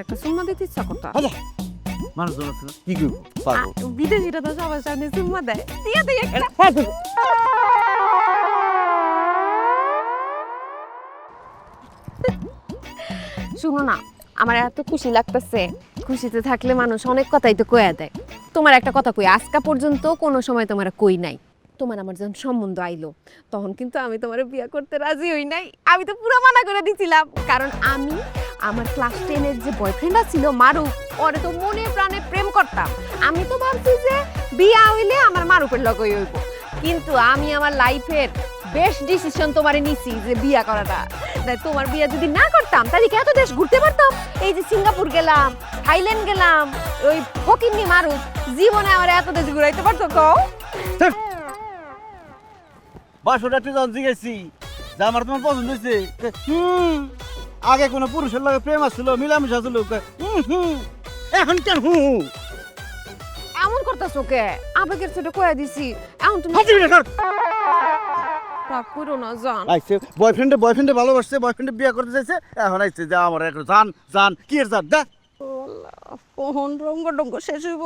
একটা সুম্মা দিতে ইচ্ছা করতো। মানুষ জন কি করবো পারবো বিদেশিরা তো সবার সামনে সুম্মা দেয়, দিয়ে দেয় একটা। শুনো না, আমার এত খুশি লাগতেছে। খুশিতে থাকলে মানুষ অনেক কথাই তো কয়া দেয়। তোমার একটা কথা কই, আজকা পর্যন্ত কোনো সময় তোমার কই নাই। তোমার আমার যখন সম্বন্ধ আইলো তখন কিন্তু আমি তোমার বিয়ে করতে রাজি হই নাই। আমি তো পুরো মানা করে দিছিলাম, কারণ আমি আমার ক্লাস 10-এর যে বয়ফ্রেন্ড ছিল মারুফ, ওরে তো মনে প্রাণে প্রেম করতাম। আমি তো ভাবছি যে বিয়া হইলে আমার মারুফের লগই হইব, কিন্তু আমি আমার লাইফের বেস্ট ডিসিশন তোমারে নিছি যে বিয়া করাটা। তাই তোমার বিয়া যদি না করতাম তাহলে কি এত দেশ ঘুরতে পারতাম? এই যে সিঙ্গাপুর গেলাম, থাইল্যান্ড গেলাম, ওই ফকিন্নি মারুফ জীবনে আমার এত দেশ ঘুরাইতে পারতো কও? বাসটা একটু যখন জিগেছি যে আমার তোমার পছন্দ হয়েছে আগে কোনো পুরুষের লগে প্রেম আসছিল মিলামিশা ছিল এখন কেন এমন করতেছো কে? আবেগের ছোট কয়ে দিছি, এখন তুমি রাগ করো না জান। আইছে বয়ফ্রেন্ডে ভালোবাসছে, বয়ফ্রেন্ডে বিয়ে করতে চাইছে, এখন আইছে যে আমার একটা জান জান কি এর জান দা কোন রঙ্গ ডঙ্গ শেষ হইব।